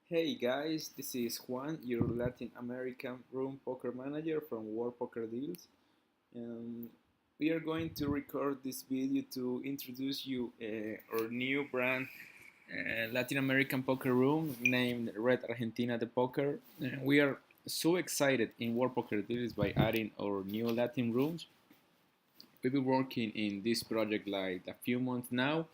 Hey guys, this is Juan, your Latin American room poker manager from World Poker Deals. Um, we are going to record this video to introduce you our new brand, Latin American poker room named Red Argentina de Poker. We are so excited in World Poker Deals by adding our new Latin rooms. We've been working in this project like a few months now,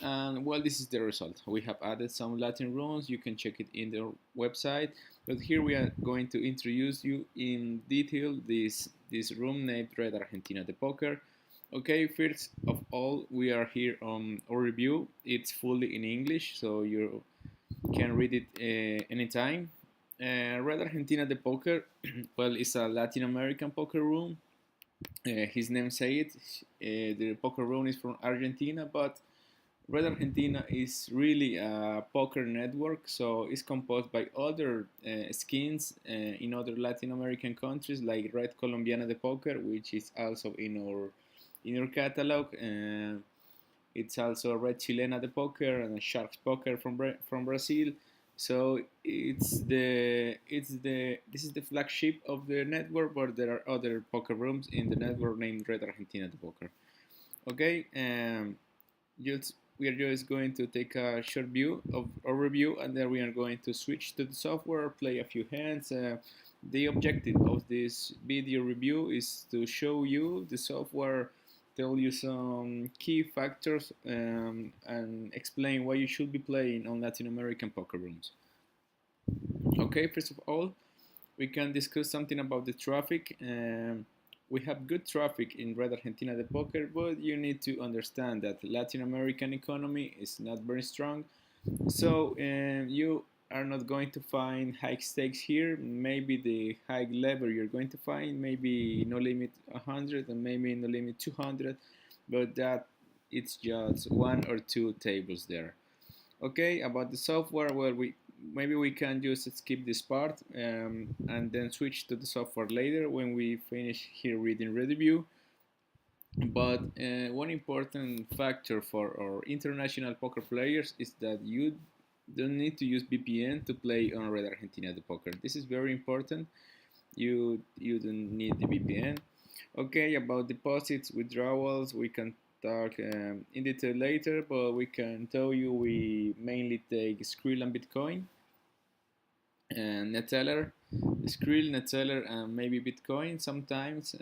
and well, this is the result. We have added some Latin runes. You can check it in the website. But here we are going to introduce you in detail this room named Red Argentina de Poker. Okay, first of all, we are here on our review. It's fully in English, so you can read it anytime. Red Argentina de Poker, well, it's a Latin American poker room. His name say it. The poker room is from Argentina, but Red Argentina is really a poker network, so it's composed by other skins in other Latin American countries like Red Colombiana de Poker, which is also in our catalog. It's also Red Chilena de Poker and Sharks Poker from Brazil. So this is the flagship of the network, but there are other poker rooms in the network named Red Argentina de Poker. Okay, just we are just going to take a short view of overview, and then we are going to switch to the software, play a few hands. The objective of this video review is to show you the software, tell you some key factors, and explain why you should be playing on Latin American poker rooms. Okay, first of all, we can discuss something about the traffic. We have good traffic in Red Argentina de Poker, but you need to understand that Latin American economy is not very strong. So you are not going to find high stakes here. Maybe the high level you're going to find, maybe no limit 100 and maybe no limit 200, but that it's just one or two tables there. Okay, about the software, well, we can just skip this part and then switch to the software later when we finish here reading review. But one important factor for our international poker players is that you don't need to use VPN to play on Red Argentina de Poker. This is very important. You don't need the VPN. Okay, about deposits, withdrawals, we can talk in detail later, but we can tell you we mainly take Skrill and Bitcoin and Neteller, Skrill, Neteller, and maybe Bitcoin sometimes.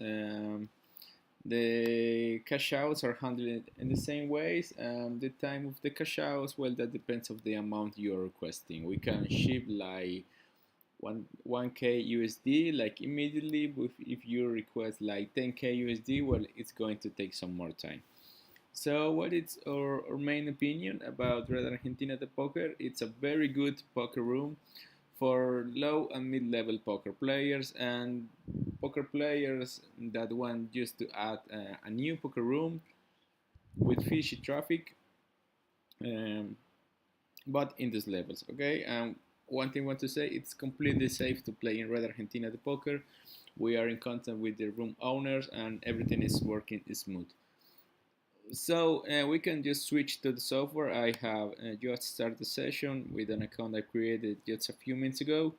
The cash outs are handled in the same ways. The time of the cash outs, well, that depends of the amount you're requesting. We can ship like 1k USD like immediately, but if you request like 10k USD, well, it's going to take some more time. So what is our main opinion about Red Argentina de Poker? It's a very good poker room for low and mid-level poker players and poker players that want just to add a new poker room with fishy traffic, um, but in these levels. Okay, one thing I want to say, it's completely safe to play in Red Argentina de Poker. We are in contact with the room owners and everything is working smooth. So we can just switch to the software. I have just started the session with an account I created just a few minutes ago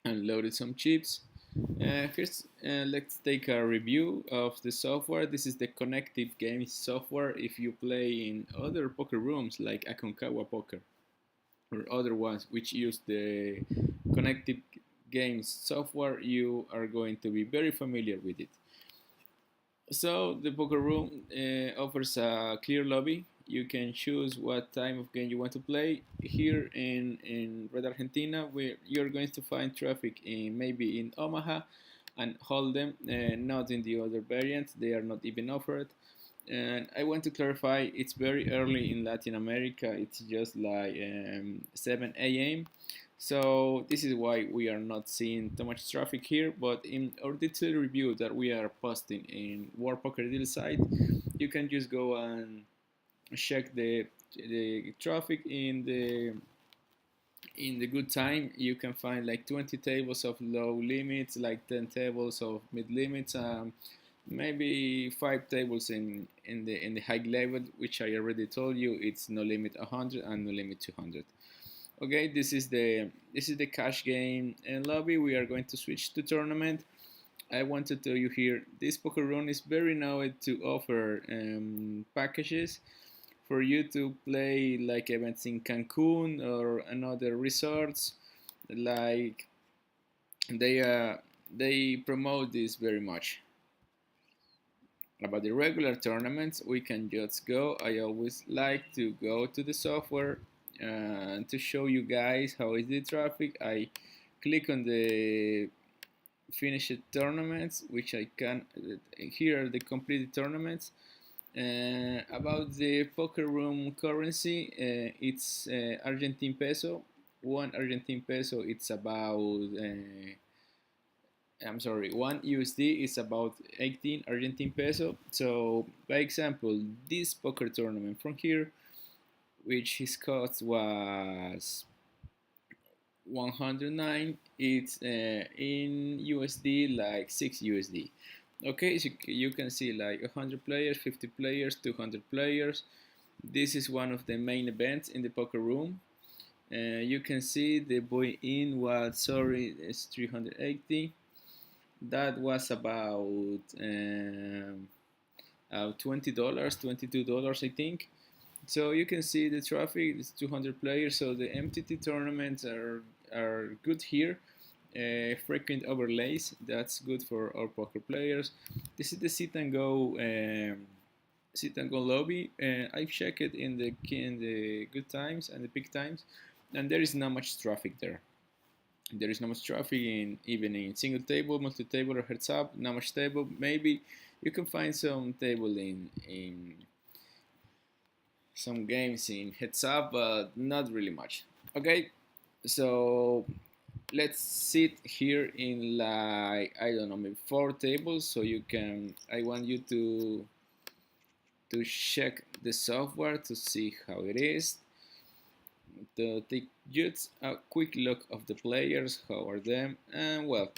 and loaded some chips. First, let's take a review of the software. This is the Connective Games software. If you play in other poker rooms like Aconcagua Poker or other ones which use the Connective Games software, you are going to be very familiar with it. So the poker room offers a clear lobby. You can choose what time of game you want to play. Here in Red Argentina, where you're going to find traffic in maybe in Omaha and Hold'em, not in the other variants. They are not even offered. And I want to clarify, it's very early in Latin America. It's just like 7 a.m. So this is why we are not seeing too much traffic here, but in our detailed review that we are posting in World Poker Deal site, you can just go and check the traffic in the good time. You can find like 20 tables of low limits, like 10 tables of mid limits, maybe 5 tables in the high level, which I already told you it's no limit 100 and no limit 200. Okay, this is the cash game and lobby. We are going to switch to tournament. I want to tell you here, this poker room is very known to offer packages for you to play like events in Cancun or another resorts. Like they uh, they promote this very much. About the regular tournaments, we can just go. I always like to go to the software to show you guys how is the traffic. I click on the finished tournaments, which I can. Here are the completed tournaments. About the poker room currency, it's Argentine peso. One Argentine peso, it's about. I'm sorry, one USD is about 18 Argentine peso. So, by example, this poker tournament from here, which his cost was 109, it's in USD like 6 USD. Okay, so you can see like 100 players, 50 players, 200 players. This is one of the main events in the poker room. You can see the buy-in was, sorry, it's 380. That was about $20, $22, I think. So you can see the traffic is 200 players. So the MTT tournaments are good here. Frequent overlays, that's good for our poker players. This is the sit and go lobby. I've checked it in the good times and the peak times, and there is not much traffic there. There is not much traffic even in single table, multi table, or heads up. Not much table. Maybe you can find some table in some games in heads up, but not really much. Okay, so let's sit here in like I don't know, maybe 4 tables. So you can. I want you to check the software to see how it is. To take just a quick look of the players, how are them, and well,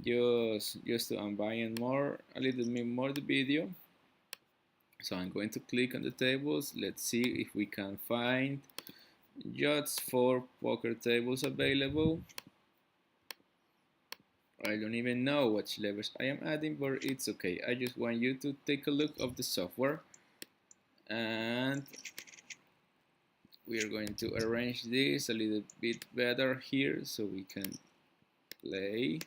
just to unbind more a little bit more the video. So I'm going to click on the tables. Let's see if we can find just 4 poker tables available. I don't even know which levels I am adding, but it's okay. I just want you to take a look of the software, and we are going to arrange this a little bit better here so we can play.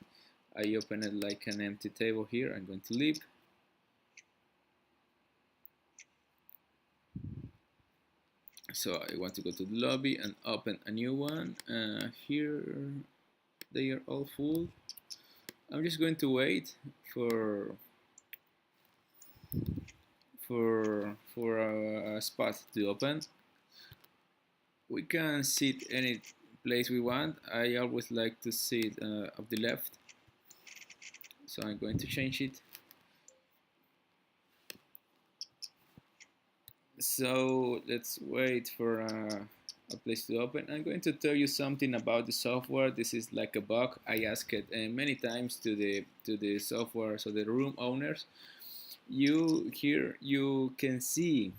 I open it like an empty table here. I'm going to leave. So I want to go to the lobby and open a new one. Here they are all full. I'm just going to wait for a spot to open. We can sit any place we want. I always like to sit of the left, so I'm going to change it. So let's wait for a place to open. I'm going to tell you something about the software. This is like a bug. I asked it many times to the software, so the room owners. You can see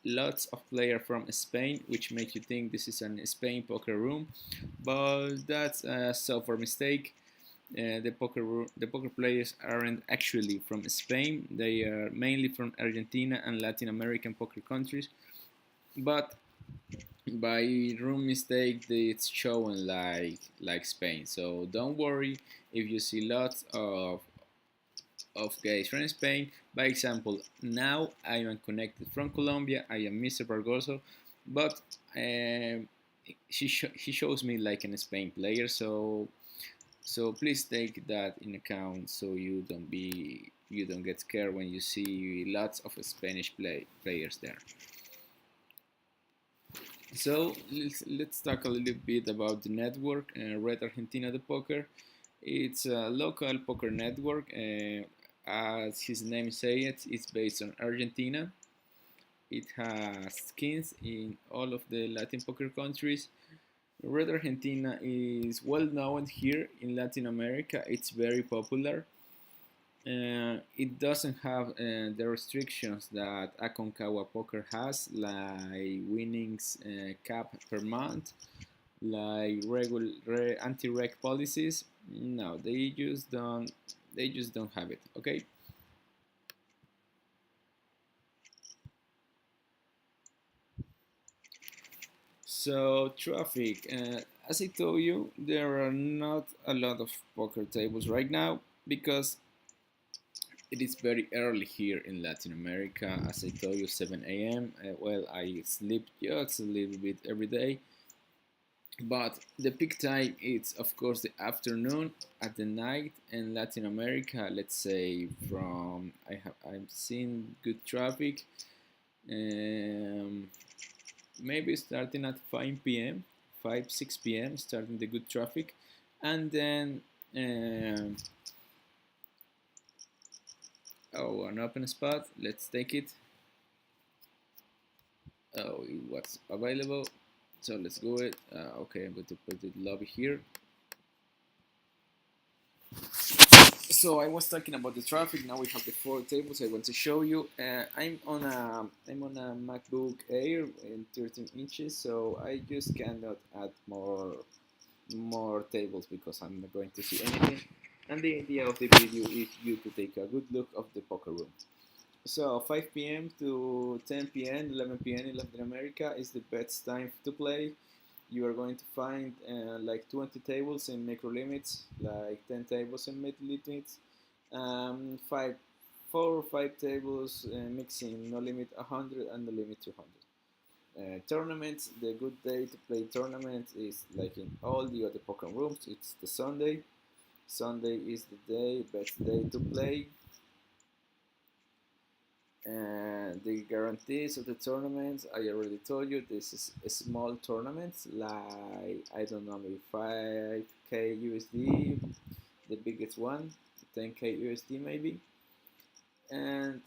lots of players from Spain, which makes you think this is an Spain poker room, but that's a software mistake. The poker players aren't actually from Spain. They are mainly from Argentina and Latin American poker countries. But by room mistake, it's showing like Spain. So don't worry if you see lots of guys from Spain. By example, now I am connected from Colombia. I am Mr. Bargoso, but he shows me like an Spain player. So please take that in account so you don't get scared when you see lots of Spanish players there. So let's talk a little bit about the network. Red Argentina de Poker. It's a local poker network. As his name says, it's based on Argentina. It has skins in all of the Latin poker countries. Red Argentina is well known here in Latin America. It's very popular. It doesn't have the restrictions that Aconcagua Poker has, like winnings cap per month. like regular anti-reg policies. No, they just don't have it. Okay. So traffic, as I told you, there are not a lot of poker tables right now because it is very early here in Latin America. As I told you, 7 a.m. Well, I sleep just a little bit every day, but the peak time is of course the afternoon at the night in Latin America. Let's say from I'm seeing good traffic, um, maybe starting at 5 p.m., 5 6 p.m. starting the good traffic, and then um, oh, an open spot. Let's take it. Oh, it was available. So let's go it. Okay, I'm going to put the lobby here. So I was talking about the traffic. Now we have the four tables I want to show you. I'm on a MacBook Air in 13 inches, so I just cannot add more tables because I'm not going to see anything. And the idea of the video is you to take a good look of the poker room. So 5 p.m. to 10 p.m., 11 p.m. in Latin America is the best time to play. You are going to find like 20 tables in micro limits, like 10 tables in mid limits, five, 4 or 5 tables mixing no limit 100 and no limit 200. Tournaments, the good day to play tournaments is like in all the other poker rooms. It's the Sunday. Sunday is the best day to play. And the guarantees of the tournaments, I already told you, this is a small tournaments, like I don't know, maybe 5k USD, the biggest one, 10k USD maybe, and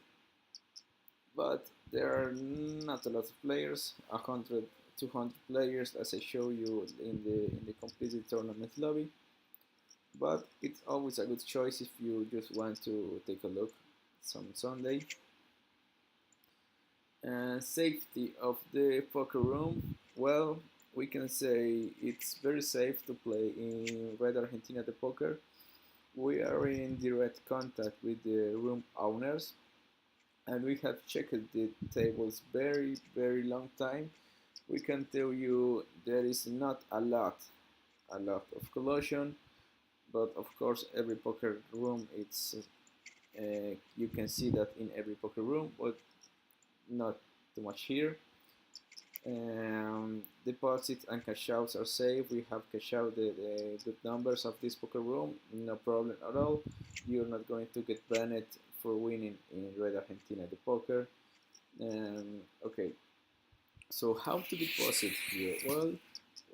but there are not a lot of players, 100, 200 players, as I show you in the completed tournament lobby. But it's always a good choice if you just want to take a look some Sunday. Safety of the poker room. Well, we can say it's very safe to play in Red Argentina the poker. We are in direct contact with the room owners, and we have checked the tables very long time. We can tell you there is not a lot of collusion, but of course every poker room it's you can see that in every poker room, but not too much here. Deposits and cash outs are safe. We have cash out the good numbers of this poker room, no problem at all. You're not going to get banned for winning in Red Argentina the poker. Okay, so how to deposit here? Well,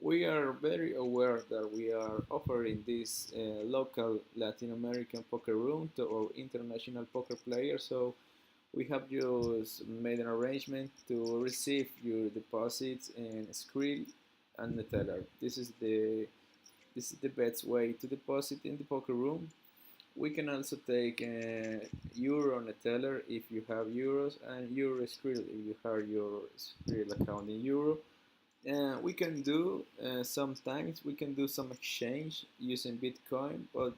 we are very aware that we are offering this local Latin American poker room to our international poker players. So we have just made an arrangement to receive your deposits in Skrill and Neteller. This is the best way to deposit in the poker room. We can also take Euro Neteller if you have euros, and Euro Skrill if you have your Skrill account in Euro. We can do sometimes we can do some exchange using Bitcoin, but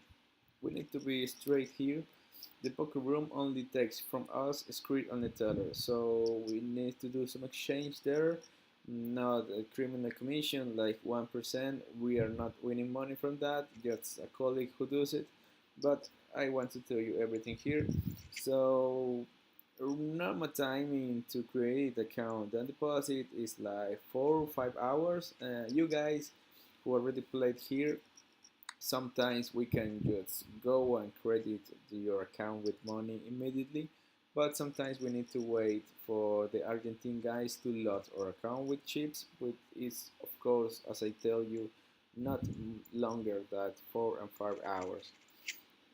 we need to be straight here. The poker room only takes from us a script on the teller, so we need to do some exchange there. Not a criminal commission like 1%. We are not winning money from that. Just a colleague who does it. But I want to tell you everything here. So normal timing to create account and deposit is like 4 or 5 hours. You guys who already played here, sometimes we can just go and credit your account with money immediately, but sometimes we need to wait for the Argentine guys to load our account with chips, which is of course, as I tell you, not longer than 4 and 5 hours.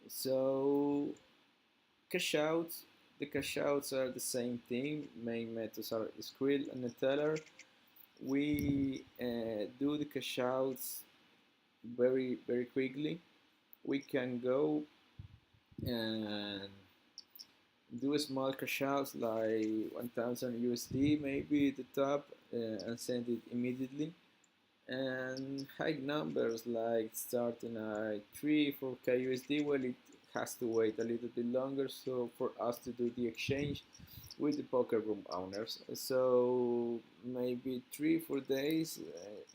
So cash outs, the cash outs are the same thing. Main methods are Skrill and Neteller. We do the cash outs very quickly. We can go and do a small cash outs like 1000 USD maybe at the top, and send it immediately. and high numbers like starting at 3 for KUSD, well, it has to wait a little bit longer so for us to do the exchange with the poker room owners. So maybe 3 4 days,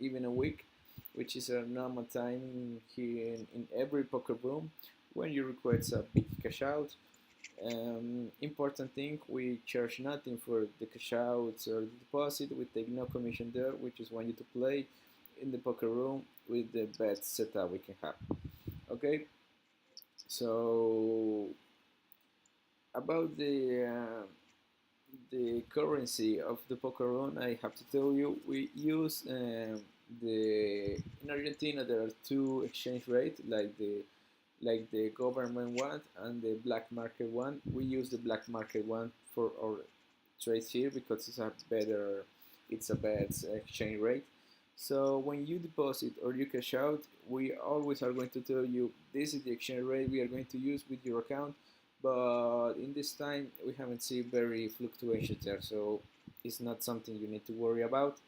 even a week, which is a normal time here in every poker room when you request a big cash out. Important thing, we charge nothing for the cash outs or the deposit. We take no commission there. We just want you to play in the poker room with the best setup we can have. Okay, so about the currency of the poker room, I have to tell you, we use the in Argentina there are two exchange rates, like the government one and the black market one. We use the black market one for our trades here because it's a better exchange rate. So when you deposit or you cash out, we always are going to tell you this is the exchange rate we are going to use with your account. But in this time, we haven't seen very fluctuations there, so it's not something you need to worry about.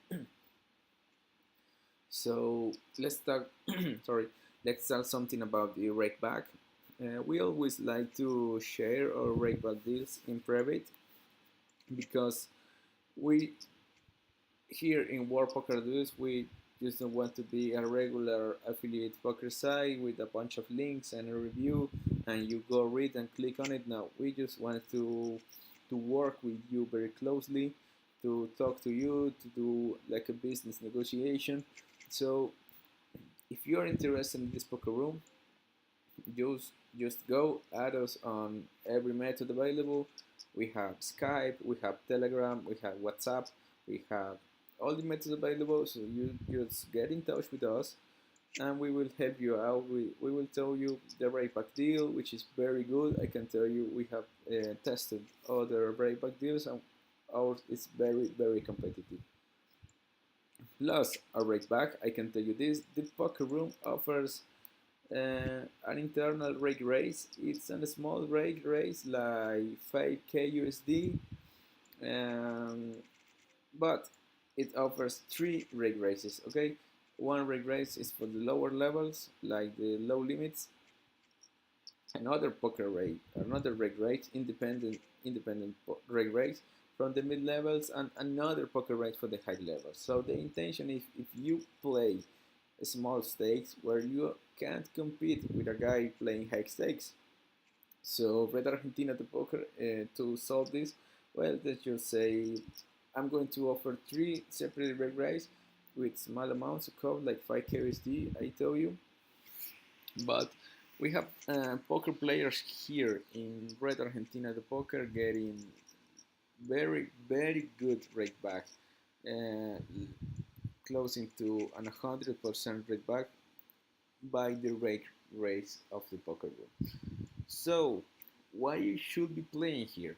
So let's talk. Sorry, let's talk something about the rake back. We always like to share our rake back deals in private because we here in World Poker Deals we just don't want to be a regular affiliate poker site with a bunch of links and a review and you go read and click on it. Now we just want to work with you very closely, to talk to you, to do like a business negotiation. So if you're interested in this poker room, just go add us on every method available. We have Skype, we have Telegram, we have WhatsApp, we have all the methods available. So you just get in touch with us and we will help you out. We will tell you the rakeback deal, which is very good. I can tell you we have tested other rakeback deals and ours is very competitive. Plus a rakeback, I can tell you this: the poker room offers an internal rake raise. It's a small rake raise like 5k USD, um, but it offers 3 rake raises. Okay, one rake raise is for the lower levels, like the low limits. Another rake rate, independent rake rates from the mid levels, and another poker rate for the high levels. So the intention is if you play small stakes where you can't compete with a guy playing high stakes. So Red Argentina the poker to solve this, well, let's just say I'm going to offer 3 separate reg rates with small amounts of code like 5k USD, I tell you. But we have poker players here in Red Argentina the poker getting very good rate back, uh, closing to an 100% rate back by the rate rates of the poker room. So why you should be playing here?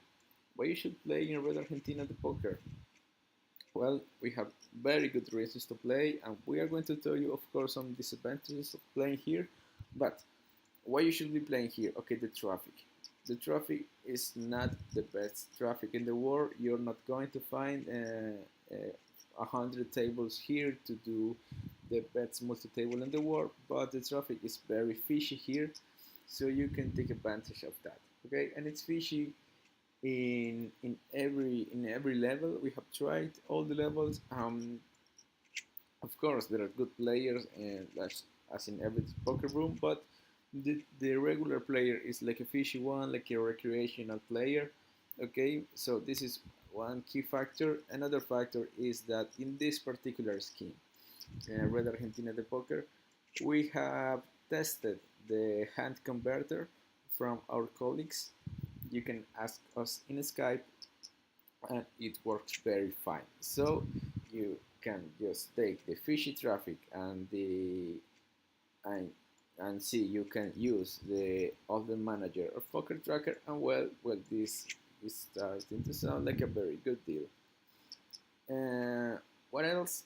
Why you should play in Red Argentina the poker? Well, we have very good reasons to play, and we are going to tell you, of course, some disadvantages of playing here. But why you should be playing here? Okay, the traffic. The traffic is not the best traffic in the world. You're not going to find 100 tables here to do the best multi-table in the world, but the traffic is very fishy here, so you can take advantage of that. Okay, and it's fishy in every level. We have tried all the levels. Of course, there are good players, and as in every poker room, but the regular player is like a fishy one, like a recreational player. Okay, so this is one key factor. Another factor is that in this particular scheme, Red Argentina the poker, we have tested the hand converter from our colleagues. You can ask us in Skype and it works very fine. So you can just take the fishy traffic and and see you can use the other manager of poker tracker, and well this is starting to sound like a very good deal. What else?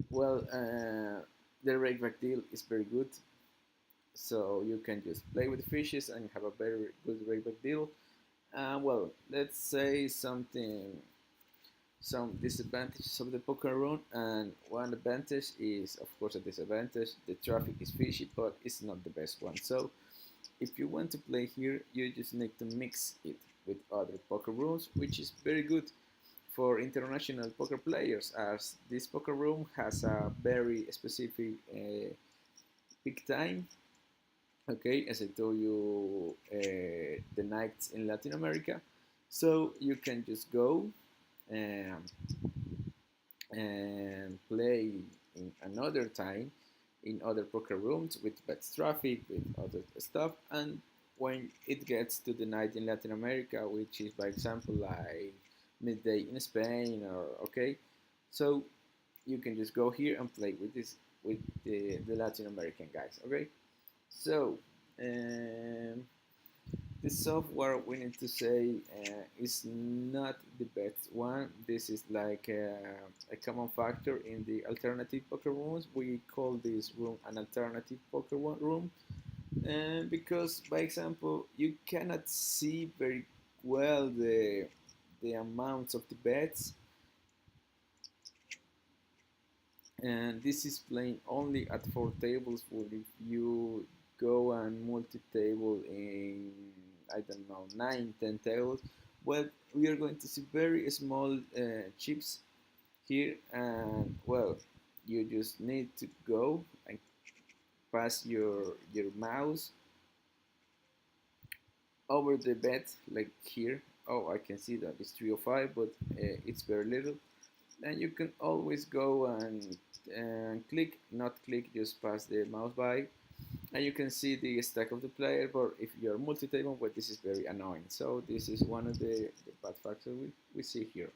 Well, the rakeback deal is very good, so you can just play with fishes and have a very good rakeback deal. Well, let's say some disadvantages of the poker room, and one advantage is, of course, a disadvantage. The traffic is fishy, but it's not the best one. So if you want to play here, you just need to mix it with other poker rooms, which is very good for international poker players, as this poker room has a very specific peak time. Okay, as I told you, the nights in Latin America, so you can just go and play in another time in other poker rooms with bad traffic, with other stuff. And when it gets to the night in Latin America, which is, by example, like midday in Spain, or okay, so you can just go here and play with this, with the Latin American guys. Okay, so um, the software, we need to say, is not the best one. This is like a common factor in the alternative poker rooms. We call this room an alternative poker room, because, by example, you cannot see very well the amounts of the bets, and this is playing only at 4 tables. But if you go and multi-table in, I don't know, 9, 10 tables, well, we are going to see very small chips here, and well, you just need to go and pass your mouse over the bet, like here. Oh, I can see that it's 305, but it's very little. And you can always go and click, not click, just pass the mouse by, and you can see the stack of the player. But if you're multi-table, well, this is very annoying. So this is one of the bad factors we see here.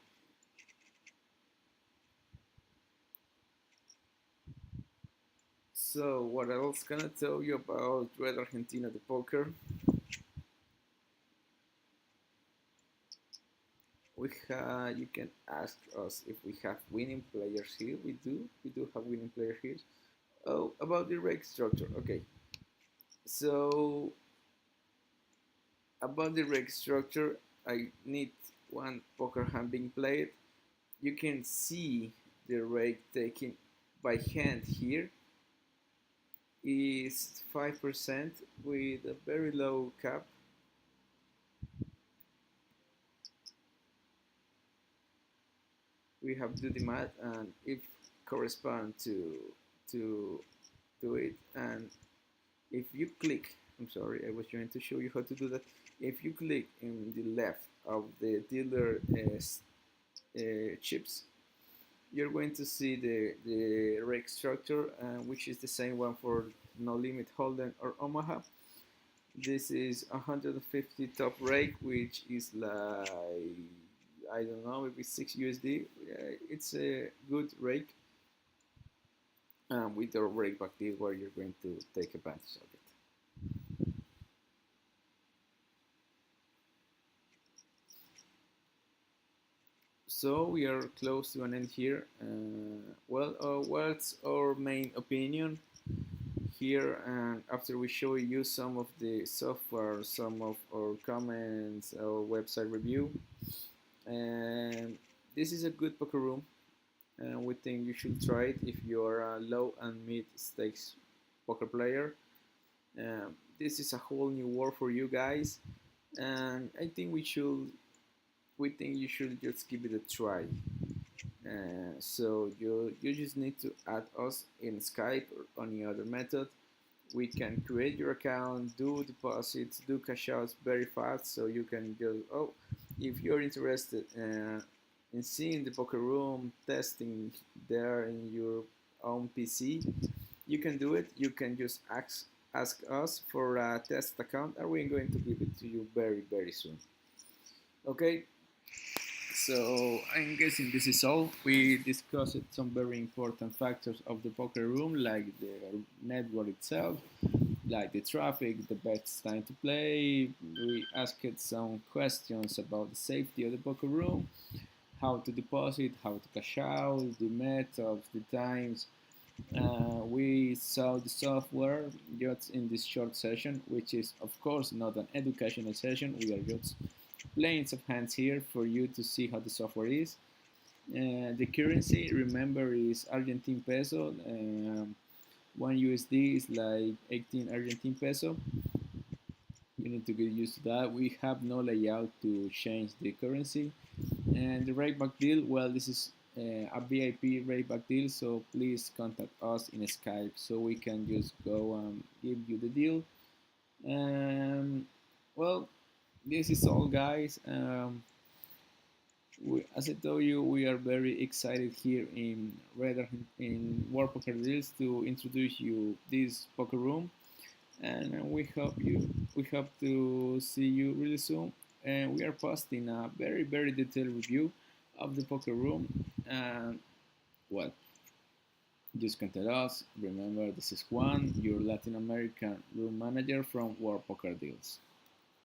So what else can I tell you about Red Argentina, the poker? You can ask us if we have winning players here. We do have winning players here. Oh, about the rake structure. Okay, so about the rake structure, I need one poker hand being played. You can see the rake taken by hand here is 5% with a very low cap. We have to do the math, and if correspond to it, and if you click, I'm sorry, I was trying to show you how to do that. If you click in the left of the dealer chips, you're going to see the rake structure, which is the same one for No Limit, Holden, or Omaha. This is 150 top rake, which is like, I don't know, maybe 6 USD. It's a good rake, with the rake back deal where you're going to take advantage of it. So we are close to an end here. Well, what's our main opinion here? And after we show you some of the software, some of our comments, our website review, and this is a good poker room, and we think you should try it if you're a low and mid stakes poker player. This is a whole new world for you guys, and I think we think you should just give it a try. So you just need to add us in Skype or any other method. We can create your account, do deposits, do cash outs very fast, so you can just, oh, if you're interested in seeing the poker room, testing there in your own PC, you can do it. You can just ask us for a test account, and we're going to give it to you very, very soon. Okay, so I'm guessing this is all. We discussed some very important factors of the poker room, like the network itself, like the traffic, the best time to play. We asked some questions about the safety of the poker room, how to deposit, how to cash out, the methods, the times. We saw the software just in this short session, which is of course not an educational session. We are just playing some hands here for you to see how the software is. The currency, remember, is Argentine peso. One USD is like 18 Argentine peso. You need to get used to that. We have no layout to change the currency. And the rate back deal, well, this is a VIP rate back deal, so please contact us in Skype so we can just go and give you the deal. Well, this is all, guys. As I told you, we are very excited here in World Poker Deals to introduce you this poker room, and we hope to see you really soon. And we are posting a very detailed review of the poker room. And what? Just contact us. Remember, this is Juan, your Latin American room manager from World Poker Deals.